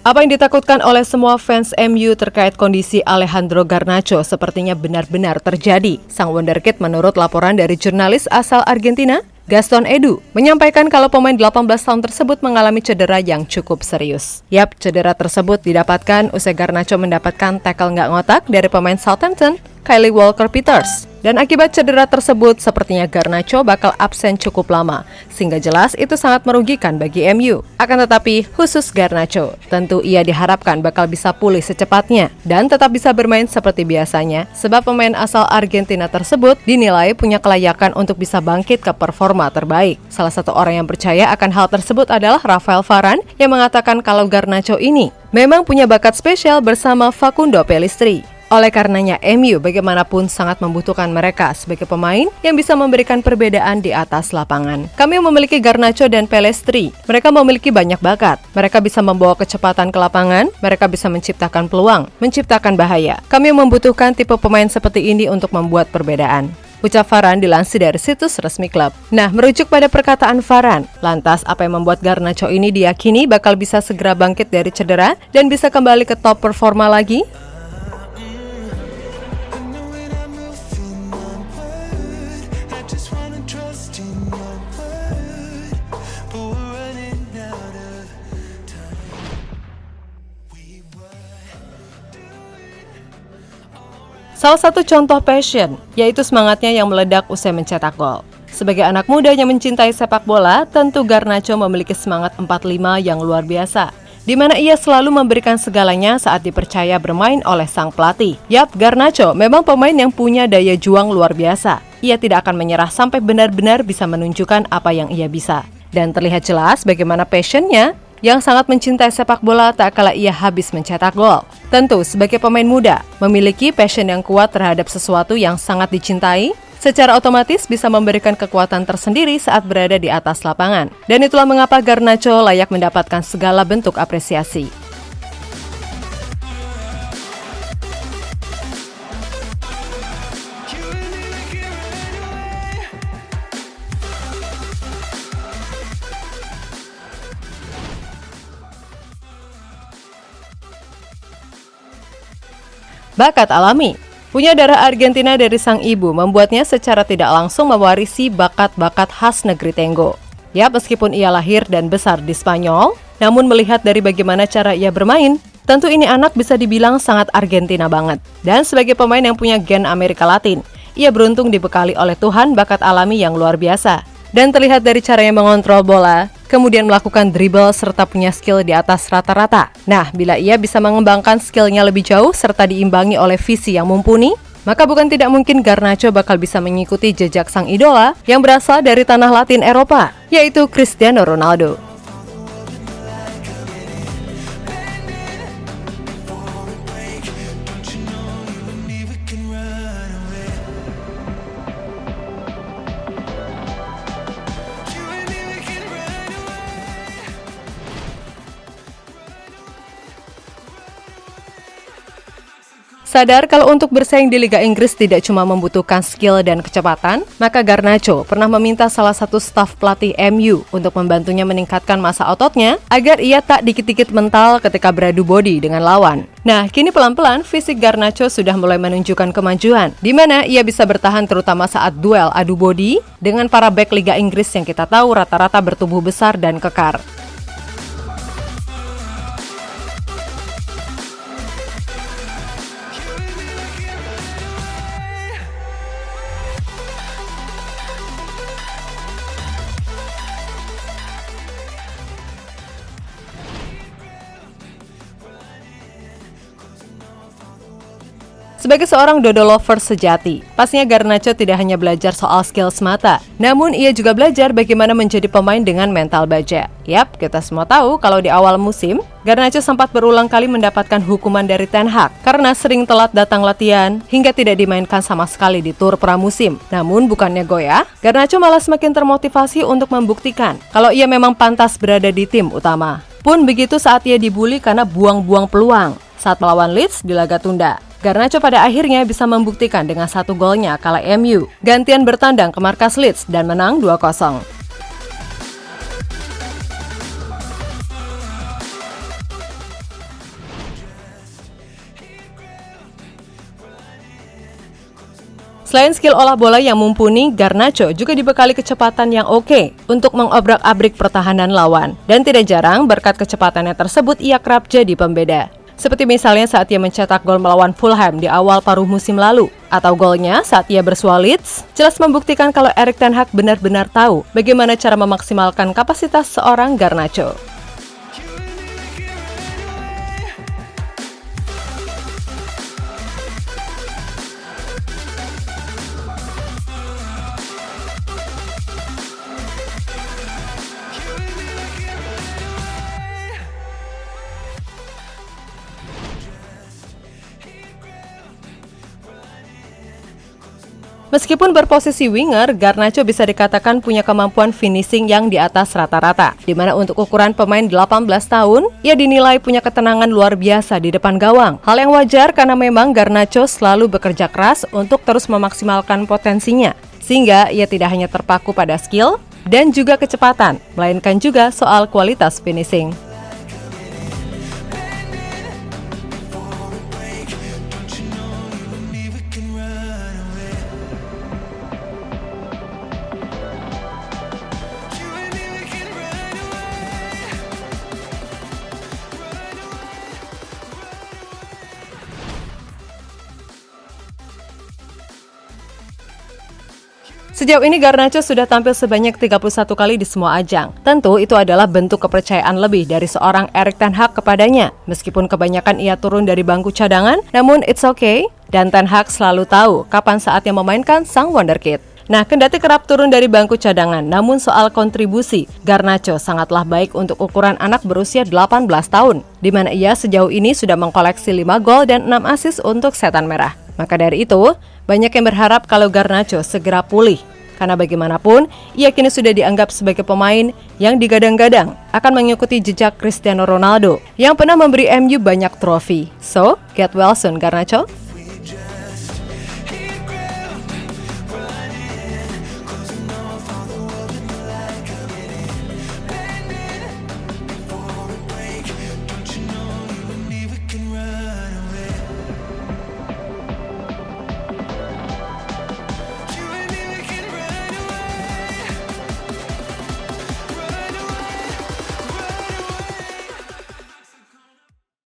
Apa yang ditakutkan oleh semua fans MU terkait kondisi Alejandro Garnacho sepertinya benar-benar terjadi. Sang wonderkid menurut laporan dari jurnalis asal Argentina, Gaston Edu, menyampaikan kalau pemain 18 tahun tersebut mengalami cedera yang cukup serius. Yap, cedera tersebut didapatkan usai Garnacho mendapatkan tackle nggak ngotak dari pemain Southampton, Kyle Walker-Peters. Dan akibat cedera tersebut, sepertinya Garnacho bakal absen cukup lama, sehingga jelas itu sangat merugikan bagi MU. Akan tetapi, khusus Garnacho, tentu ia diharapkan bakal bisa pulih secepatnya dan tetap bisa bermain seperti biasanya, sebab pemain asal Argentina tersebut dinilai punya kelayakan untuk bisa bangkit ke performa terbaik. Salah satu orang yang percaya akan hal tersebut adalah Rafael Varane yang mengatakan kalau Garnacho ini memang punya bakat spesial bersama Facundo Pellistri. Oleh karenanya MU bagaimanapun sangat membutuhkan mereka sebagai pemain yang bisa memberikan perbedaan di atas lapangan. Kami memiliki Garnacho dan Pellistri. Mereka memiliki banyak bakat. Mereka bisa membawa kecepatan ke lapangan, mereka bisa menciptakan peluang, menciptakan bahaya. Kami membutuhkan tipe pemain seperti ini untuk membuat perbedaan. Ucap Varane dilansir dari situs resmi klub. Nah, merujuk pada perkataan Varane, lantas apa yang membuat Garnacho ini diyakini bakal bisa segera bangkit dari cedera dan bisa kembali ke top performa lagi? Salah satu contoh passion, yaitu semangatnya yang meledak usai mencetak gol. Sebagai anak muda yang mencintai sepak bola, tentu Garnacho memiliki semangat 45 yang luar biasa, di mana ia selalu memberikan segalanya saat dipercaya bermain oleh sang pelatih. Yap, Garnacho memang pemain yang punya daya juang luar biasa. Ia tidak akan menyerah sampai benar-benar bisa menunjukkan apa yang ia bisa. Dan terlihat jelas bagaimana passionnya yang sangat mencintai sepak bola tak kala ia habis mencetak gol. Tentu, sebagai pemain muda, memiliki passion yang kuat terhadap sesuatu yang sangat dicintai, secara otomatis bisa memberikan kekuatan tersendiri saat berada di atas lapangan. Dan itulah mengapa Garnacho layak mendapatkan segala bentuk apresiasi. Bakat alami. Punya darah Argentina dari sang ibu membuatnya secara tidak langsung mewarisi bakat-bakat khas negeri Tenggo. Ya, meskipun ia lahir dan besar di Spanyol, namun melihat dari bagaimana cara ia bermain, tentu ini anak bisa dibilang sangat Argentina banget. Dan sebagai pemain yang punya gen Amerika Latin, ia beruntung dibekali oleh Tuhan bakat alami yang luar biasa. Dan terlihat dari caranya mengontrol bola, kemudian melakukan dribble serta punya skill di atas rata-rata. Nah, bila ia bisa mengembangkan skillnya lebih jauh serta diimbangi oleh visi yang mumpuni, maka bukan tidak mungkin Garnacho bakal bisa mengikuti jejak sang idola yang berasal dari tanah Latin Eropa, yaitu Cristiano Ronaldo. Sadar kalau untuk bersaing di Liga Inggris tidak cuma membutuhkan skill dan kecepatan, maka Garnacho pernah meminta salah satu staf pelatih MU untuk membantunya meningkatkan massa ototnya agar ia tak dikit-dikit mental ketika beradu body dengan lawan. Nah, kini pelan-pelan fisik Garnacho sudah mulai menunjukkan kemajuan, di mana ia bisa bertahan terutama saat duel adu body dengan para bek Liga Inggris yang kita tahu rata-rata bertubuh besar dan kekar. Sebagai seorang dodo lover sejati, pastinya Garnacho tidak hanya belajar soal skill semata, namun ia juga belajar bagaimana menjadi pemain dengan mental baja. Yap, kita semua tahu kalau di awal musim, Garnacho sempat berulang kali mendapatkan hukuman dari Ten Hag karena sering telat datang latihan hingga tidak dimainkan sama sekali di tur pramusim. Namun bukannya goyah, Garnacho malah semakin termotivasi untuk membuktikan kalau ia memang pantas berada di tim utama. Pun begitu saat ia dibully karena buang-buang peluang saat melawan Leeds di laga tunda. Garnacho pada akhirnya bisa membuktikan dengan 1 golnya kala MU gantian bertandang ke markas Leeds dan menang 2-0. Selain skill olah bola yang mumpuni, Garnacho juga dibekali kecepatan yang oke untuk mengobrak-abrik pertahanan lawan. Dan tidak jarang berkat kecepatannya tersebut ia kerap jadi pembeda. Seperti misalnya saat ia mencetak gol melawan Fulham di awal paruh musim lalu. Atau golnya saat ia bersua Leeds, jelas membuktikan kalau Erik ten Hag benar-benar tahu bagaimana cara memaksimalkan kapasitas seorang Garnacho. Meskipun berposisi winger, Garnacho bisa dikatakan punya kemampuan finishing yang di atas rata-rata, di mana untuk ukuran pemain 18 tahun, ia dinilai punya ketenangan luar biasa di depan gawang. Hal yang wajar karena memang Garnacho selalu bekerja keras untuk terus memaksimalkan potensinya, sehingga ia tidak hanya terpaku pada skill dan juga kecepatan, melainkan juga soal kualitas finishing. Sejauh ini Garnacho sudah tampil sebanyak 31 kali di semua ajang. Tentu itu adalah bentuk kepercayaan lebih dari seorang Erik ten Hag kepadanya. Meskipun kebanyakan ia turun dari bangku cadangan, namun it's okay. Dan Ten Hag selalu tahu kapan saatnya memainkan sang wonderkid. Nah, kendati kerap turun dari bangku cadangan, namun soal kontribusi, Garnacho sangatlah baik untuk ukuran anak berusia 18 tahun, di mana ia sejauh ini sudah mengkoleksi 5 gol dan 6 assist untuk Setan Merah. Maka dari itu, banyak yang berharap kalau Garnacho segera pulih. Karena bagaimanapun, ia kini sudah dianggap sebagai pemain yang digadang-gadang akan mengikuti jejak Cristiano Ronaldo yang pernah memberi MU banyak trofi. So, get well soon Garnacho.